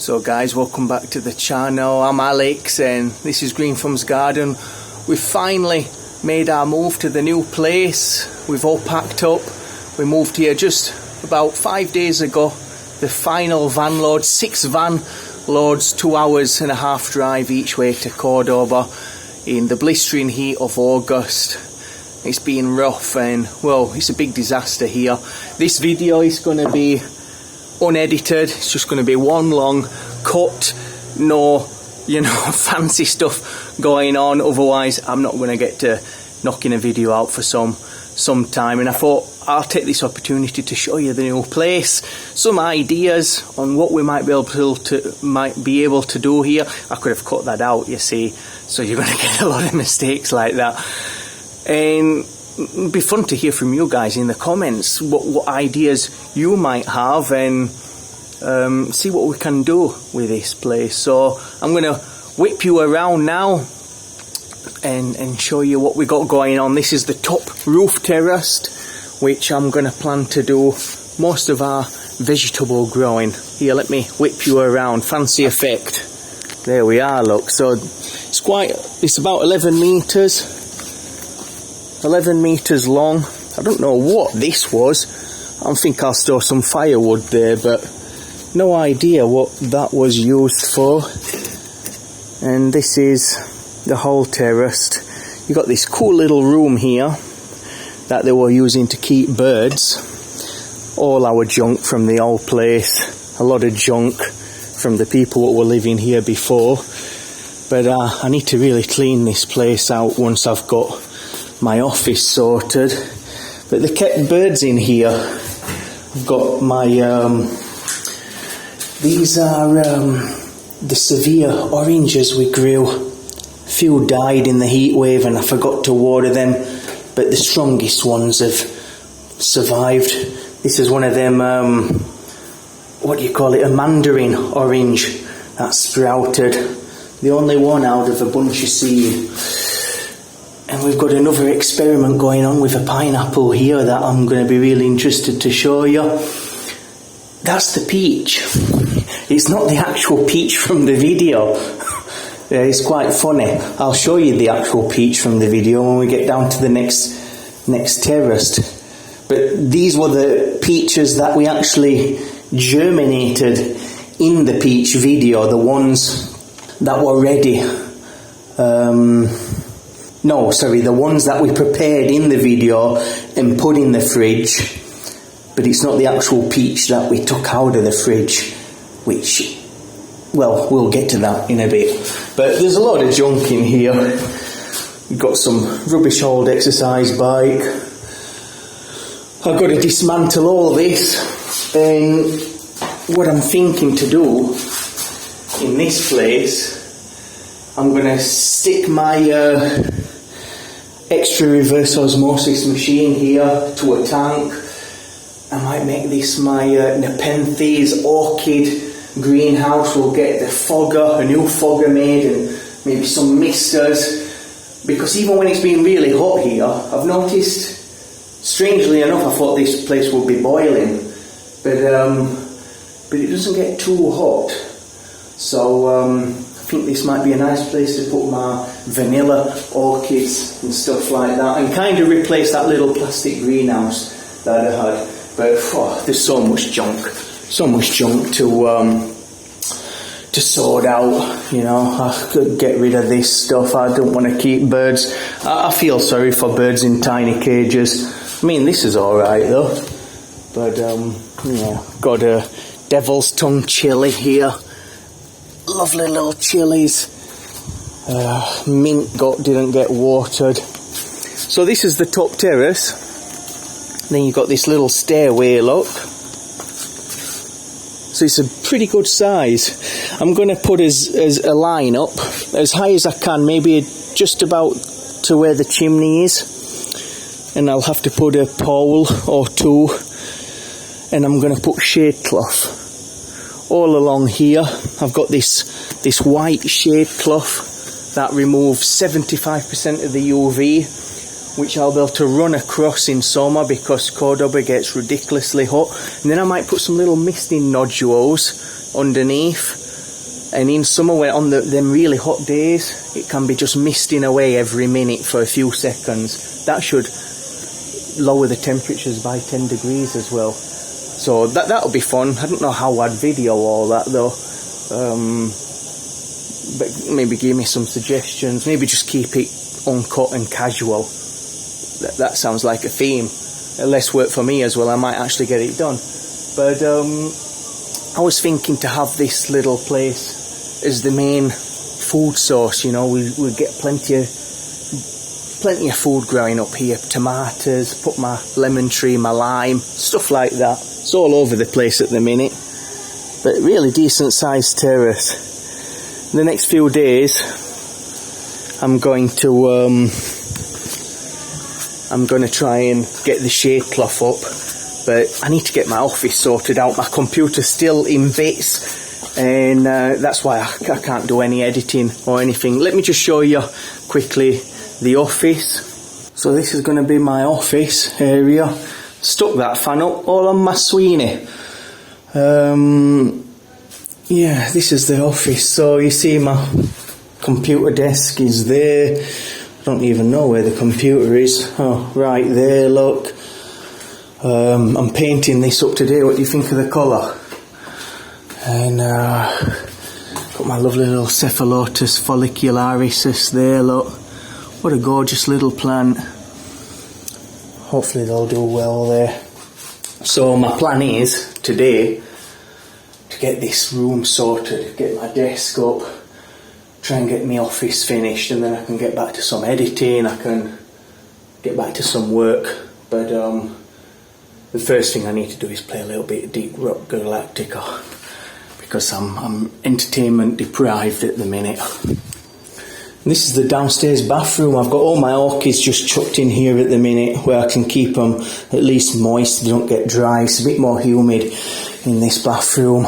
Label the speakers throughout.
Speaker 1: So guys, welcome back to the channel. I'm Alex and this is Greenthumbs Garden. We've finally made our move to the new place. We've all packed up. We moved here just about 5 days ago. The final van load, 6 van loads, 2 hours and a half drive each way to Cordoba in the blistering heat of August. It's been rough and, well, it's a big disaster here. This video is going to be unedited. It's just going to be one long cut, no, fancy stuff going on. Otherwise, I'm not going to get to knocking a video out for some time. And I thought I'll take this opportunity to show you the new place, some ideas on what we might be able to do here. I could have cut that out, you see, so you're going to get a lot of mistakes like that. And it'd be fun to hear from you guys in the comments what ideas you might have, and see what we can do with this place. So I'm going to whip you around now and show you what we got going on. This is the top roof terrace, which I'm going to plan to do most of our vegetable growing. Here, let me whip you around. Fancy effect. There we are, look. So it's about 11 meters. 11 meters long. I don't know what this was. I think I'll store some firewood there, but no idea what that was used for. And this is the whole terrace. You got this cool little room here that they were using to keep birds. All our junk from the old place. A lot of junk from the people that were living here before. But I need to really clean this place out once I've got my office sorted. But they kept birds in here. I've got my these are the severe oranges we grew. A few died in the heat wave and I forgot to water them, but the strongest ones have survived. This is one of them, what do you call it, a mandarin orange that sprouted. The only one out of a bunch of seed. And we've got another experiment going on with a pineapple here that I'm going to be really interested to show you. That's the peach. It's not the actual peach from the video. It's quite funny. I'll show you the actual peach from the video when we get down to the next terrace. But these were the peaches that we actually germinated in the peach video, the ones that were ready. The ones that we prepared in the video and put in the fridge, but it's not the actual peach that we took out of the fridge, which, well, we'll get to that in a bit. But there's a lot of junk in here. We've got some rubbish old exercise bike. I've got to dismantle all this, and what I'm thinking to do in this place, I'm going to stick my extra reverse osmosis machine here to a tank. I might make this my Nepenthes orchid greenhouse. We'll get the fogger, a new fogger made, and maybe some misters, because even when it's been really hot here, I've noticed, strangely enough, I thought this place would be boiling, but it doesn't get too hot. So I think this might be a nice place to put my vanilla orchids and stuff like that, and kind of replace that little plastic greenhouse that I had. But there's so much junk to sort out. I could get rid of this stuff. I don't want to keep birds. I feel sorry for birds in tiny cages. I mean, this is all right though. But got a devil's tongue chili here. Lovely little chilies. Mint didn't get watered. So this is the top terrace. Then you've got this little stairway, look. So it's a pretty good size. I'm going to put as a line up as high as I can, maybe just about to where the chimney is. And I'll have to put a pole or two. And I'm going to put shade cloth all along here. I've got this white shade cloth that removes 75% of the UV, which I'll be able to run across in summer because Cordoba gets ridiculously hot. And then I might put some little misting nodules underneath And in summer, when on them really hot days, it can be just misting away every minute for a few seconds. That should lower the temperatures by 10 degrees as well. So that'll be fun. I don't know how I'd video all that though. But maybe give me some suggestions. Maybe just keep it uncut and casual. That sounds like a theme. Less work for me as well. I might actually get it done. But I was thinking to have this little place as the main food source. You know, we get plenty of food growing up here. Tomatoes, put my lemon tree, my lime, stuff like that. It's all over the place at the minute. But really decent sized terrace. The next few days I'm going to try and get the shade cloth up, but I need to get my office sorted out. My computer's still in bits, and that's why I can't do any editing or anything. Let me just show you quickly the office. So this is going to be my office area. Stuck that fan up all on my Sweeney. Yeah, this is the office. So you see my computer desk is there. I don't even know where the computer is. Oh, right there, look. I'm painting this up today. What do you think of the colour? And got my lovely little Cephalotus follicularis there, look. What a gorgeous little plant. Hopefully they'll do well there. So my plan is today to get this room sorted, get my desk up, try and get my office finished, and then I can get back to some editing, I can get back to some work. But the first thing I need to do is play a little bit of Deep Rock Galactica, because I'm entertainment deprived at the minute. This is the downstairs bathroom. I've got all my orchids just chucked in here at the minute, where I can keep them at least moist, they don't get dry. It's a bit more humid in this bathroom.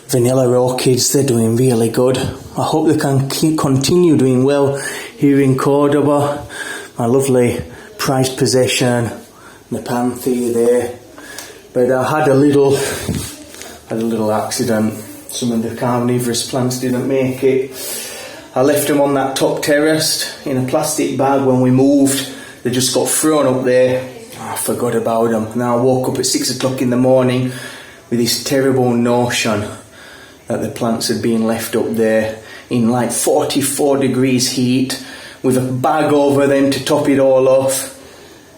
Speaker 1: Vanilla orchids, they're doing really good. I hope they can continue doing well here in Cordoba. My lovely prized possession, Nepenthe there. But I had a little accident. Some of the carnivorous plants didn't make it. I left them on that top terrace in a plastic bag when we moved. They just got thrown up there. I forgot about them. Now I woke up at 6 o'clock in the morning with this terrible notion that the plants had been left up there in like 44 degrees heat with a bag over them to top it all off.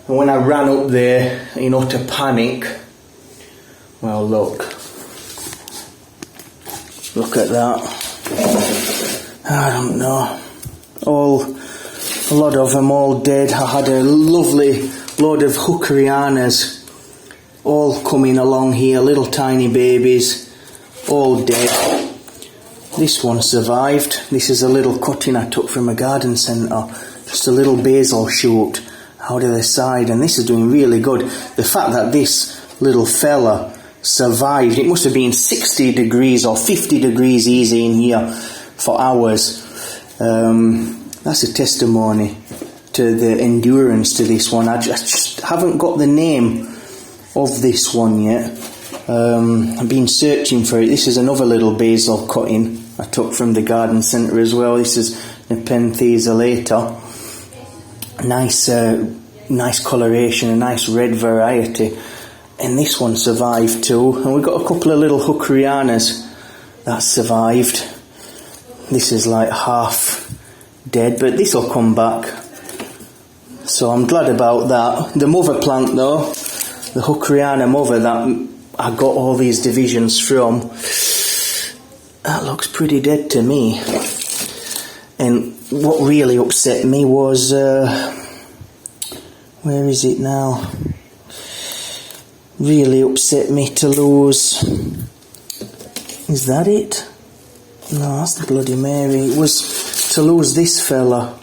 Speaker 1: And when I ran up there in utter panic, well, look at that. I don't know. A lot of them all dead. I had a lovely load of Hookerianas all coming along here, little tiny babies, all dead. This one survived. This is a little cutting I took from a garden centre, just a little basil shoot out of the side, and this is doing really good. The fact that this little fella survived, it must have been 60 degrees or 50 degrees easy in here for hours. That's a testimony to the endurance to this one. I just haven't got the name of this one yet. I've been searching for it. This is another little basil cutting I took from the garden centre as well. This is Nepenthe alata. Nice coloration, a nice red variety. And this one survived too. And we've got a couple of little Hookerianas that survived. This is like half dead, but this will come back. So I'm glad about that. The mother plant though, the Hookeriana mother that I got all these divisions from, that looks pretty dead to me. And what really upset me was, where is it now? Really upset me to lose, is that it? No, that's the Bloody Mary. It was to lose this fella.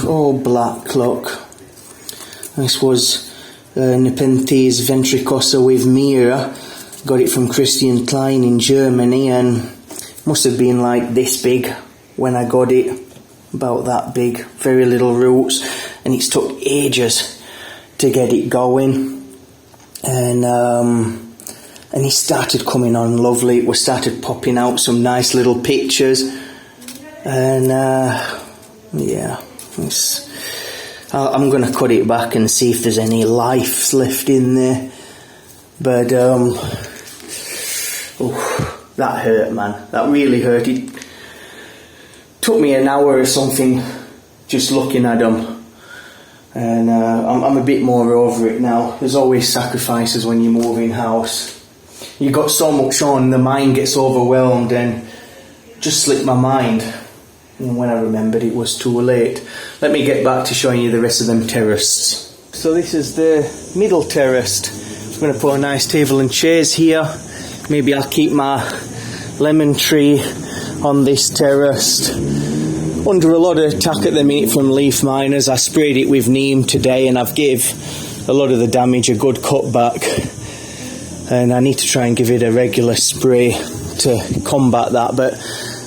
Speaker 1: All black, look. This was Nepenthes ventricosa with Mira. Got it from Christian Klein in Germany, and must have been like this big when I got it. About that big, very little roots, and it's took ages to get it going. And and he started coming on lovely. We started popping out some nice little pictures, and yeah, I'm gonna cut it back and see if there's any life left in there. But that hurt, man. That really hurt. It took me an hour or something just looking at them, and I'm a bit more over it now. There's always sacrifices when you're moving house. You got so much on, the mind gets overwhelmed, and just slipped my mind. And when I remembered, it was too late. Let me get back to showing you the rest of them terraced. So this is the middle terraced. I'm going to put a nice table and chairs here. Maybe I'll keep my lemon tree on this terraced. Under a lot of attack at the minute from leaf miners. I sprayed it with neem today, and I've gave a lot of the damage a good cut back. And I need to try and give it a regular spray to combat that. But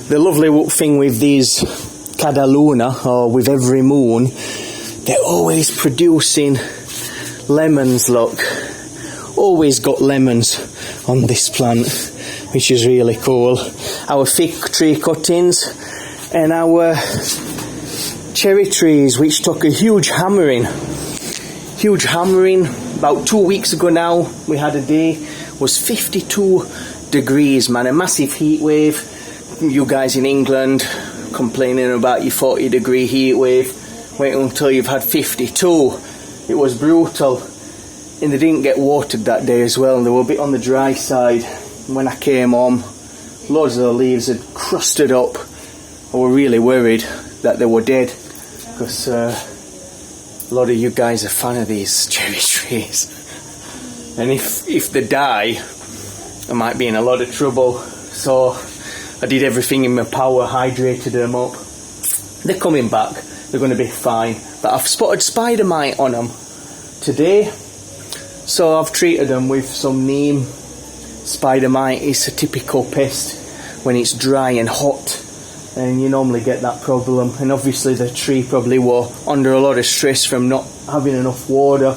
Speaker 1: the lovely thing with these cada luna, or with every moon, they're always producing lemons, look. Always got lemons on this plant, which is really cool. Our fig tree cuttings and our cherry trees, which took a huge hammering. About 2 weeks ago now, we had a day, was 52 degrees, man, a massive heat wave. You guys in England complaining about your 40-degree heat wave. Wait until you've had 52. It was brutal. And they didn't get watered that day as well, and they were a bit on the dry side. And when I came home, loads of the leaves had crusted up. I was really worried that they were dead, because a lot of you guys are fan of these cherry trees. And if they die, I might be in a lot of trouble. So I did everything in my power, hydrated them up. They're coming back, they're going to be fine. But I've spotted spider mite on them today, so I've treated them with some neem. Spider mite is a typical pest when it's dry and hot, and you normally get that problem. And obviously the tree probably were under a lot of stress from not having enough water,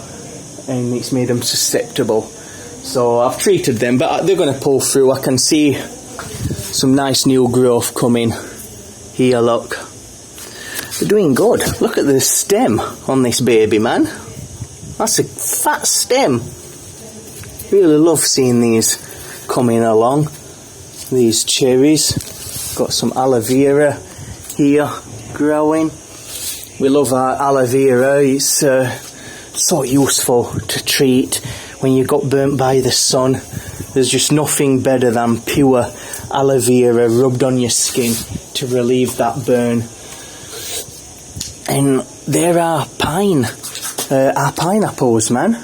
Speaker 1: and it's made them susceptible. So I've treated them, but they're going to pull through. I can see some nice new growth coming here, look. They're doing good. Look at the stem on this baby, man. That's a fat stem. Really love seeing these coming along. These cherries. Got some aloe vera here growing. We love our aloe vera. It's so useful to treat when you got burnt by the sun. There's just nothing better than pure aloe vera rubbed on your skin to relieve that burn. And there are pineapples, man.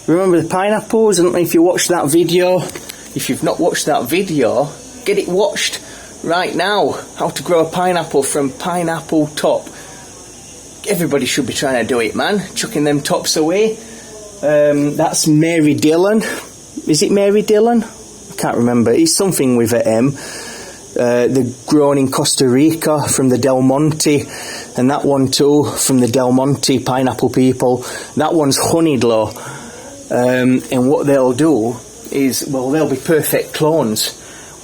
Speaker 1: Remember the pineapples? I don't know if you watched that video. If you've not watched that video, get it watched right now. How to grow a pineapple from pineapple top. Everybody should be trying to do it, man. Chucking them tops away. That's Mary Dillon. Is it Mary Dillon? I can't remember. It's something with an M. They're grown in Costa Rica from the Del Monte, and that one too from the Del Monte pineapple people. That one's honeyed low, and what they'll do is, well, they'll be perfect clones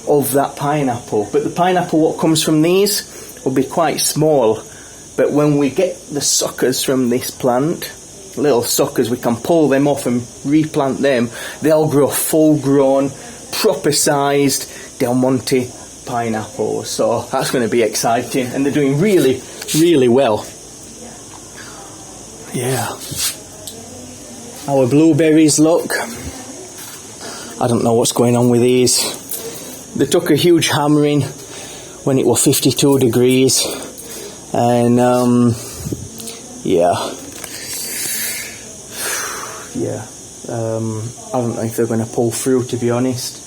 Speaker 1: of that pineapple. But the pineapple what comes from these will be quite small. But when we get the suckers from this plant, little suckers, we can pull them off and replant them. They'll grow full-grown, proper-sized Del Monte pineapples. So that's going to be exciting, and they're doing really, really well. Yeah. Our blueberries, look. I don't know what's going on with these. They took a huge hammering when it was 52 degrees, and yeah. I don't know if they're going to pull through, to be honest.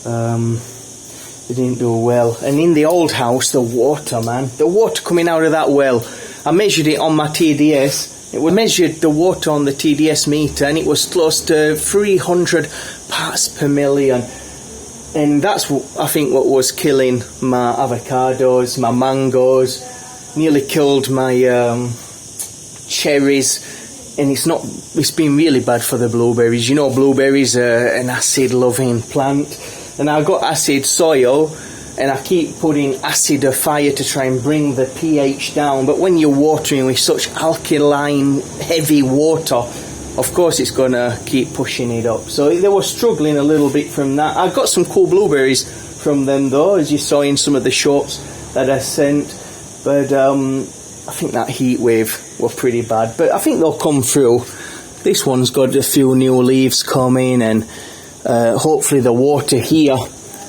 Speaker 1: They didn't do well. And in the old house, the water, man, the water coming out of that well, I measured it on my TDS. It was measured the water on the TDS meter, and it was close to 300 parts per million. And that's what I think what was killing my avocados, my mangoes, nearly killed my cherries. and it's been really bad for the blueberries. You know, blueberries are an acid loving plant, and I've got acid soil and I keep putting Acidifier to try and bring the pH down, but when you're watering with such alkaline heavy water, of course it's gonna keep pushing it up. So they were struggling a little bit from that. I got some cool blueberries from them though, as you saw in some of the shots that I sent, but I think that heat wave were pretty bad, but I think they'll come through. This one's got a few new leaves coming, and hopefully the water here,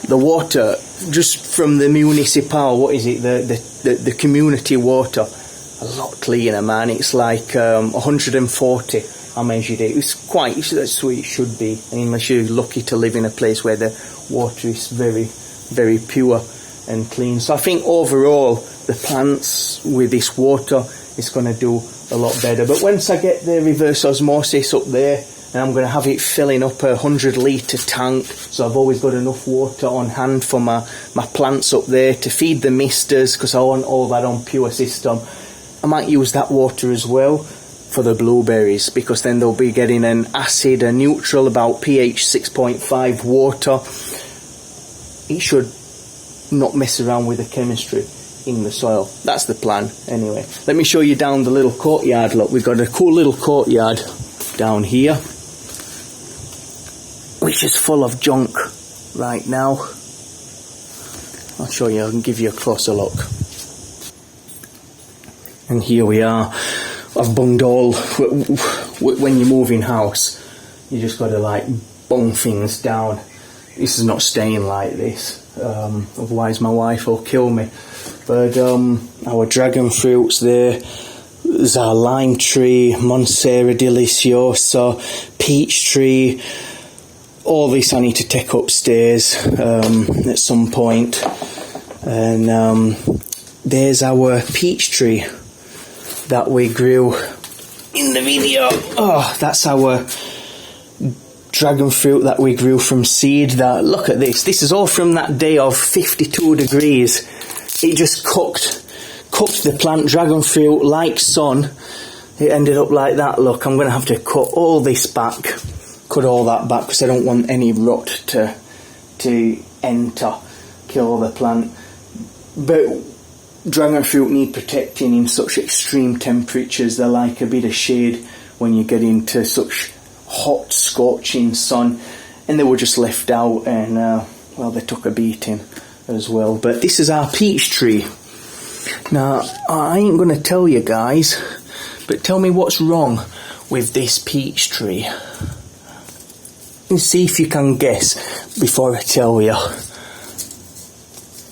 Speaker 1: the water just from the municipal, what is it, the community water, a lot cleaner, man. It's like 140 I measured it. That's what it should be, unless you're lucky to live in a place where the water is very, very pure and clean. So I think overall the plants with this water is going to do a lot better. But once I get the reverse osmosis up there, and I'm going to have it filling up a 100-litre tank, so I've always got enough water on hand for my plants up there to feed the misters, because I want all that on pure system. I might use that water as well for the blueberries, because then they'll be getting an acid, a neutral, about pH 6.5 water. It should not mess around with the chemistry in the soil. That's the plan anyway. Let me show you down the little courtyard. Look, we've got a cool little courtyard down here, which is full of junk right now. I'll show you, I can give you a closer look. And here we are. I've bunged all, when you move in house, you just got to like bung things down. This is not staying like this, otherwise my wife will kill me. But our dragon fruits there, there's our lime tree, Monstera deliciosa, peach tree. All this I need to take upstairs at some point. And there's our peach tree that we grew in the video. Oh, that's our dragon fruit that we grew from seed. That, look at this. This is all from that day of 52 degrees. It just cooked the plant. Dragon fruit like sun. It ended up like that. Look, I'm going to have to cut all this back. Cut all that back, because I don't want any rot to enter, kill the plant. But dragon fruit need protecting in such extreme temperatures. They're like a bit of shade when you get into such hot, scorching sun. And they were just left out, and well, they took a beating as well. But this is our peach tree. Now, I ain't going to tell you guys, but tell me what's wrong with this peach tree. And see if you can guess before I tell you.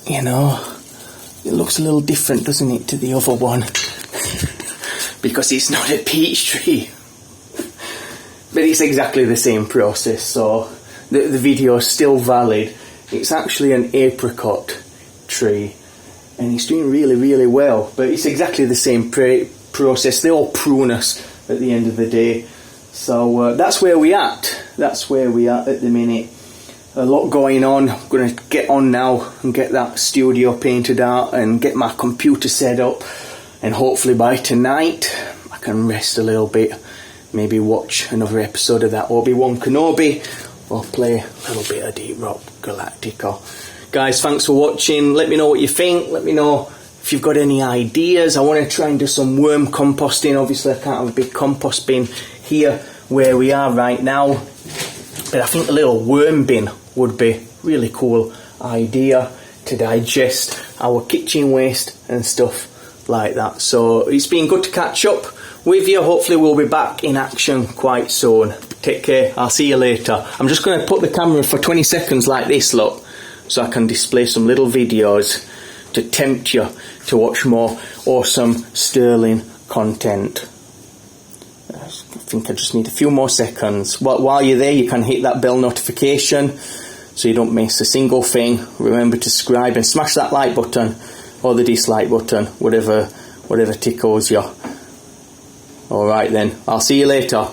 Speaker 1: You know, it looks a little different, doesn't it, to the other one? Because it's not a peach tree. But it's exactly the same process, so the video is still valid. It's actually an apricot tree, and it's doing really, really well. But it's exactly the same process. They all prune us at the end of the day. So that's where we at. That's where we are at the minute. A lot going on. I'm going to get on now and get that studio painted out and get my computer set up. And hopefully by tonight I can rest a little bit. Maybe watch another episode of that Obi-Wan Kenobi, or play a little bit of Deep Rock Galactica. Guys, thanks for watching. Let me know what you think. Let me know if you've got any ideas. I want to try and do some worm composting. Obviously I can't have a big compost bin here where we are right now, but I think a little worm bin would be a really cool idea to digest our kitchen waste and stuff like that. So it's been good to catch up with you. Hopefully we'll be back in action quite soon. Take care. I'll see you later. I'm just going to put the camera for 20 seconds like this, look, so I can display some little videos to tempt you to watch more awesome sterling content. I think I just need a few more seconds. While you're there, you can hit that bell notification so you don't miss a single thing. Remember to subscribe and smash that like button or the dislike button, whatever tickles you. Alright then, I'll see you later.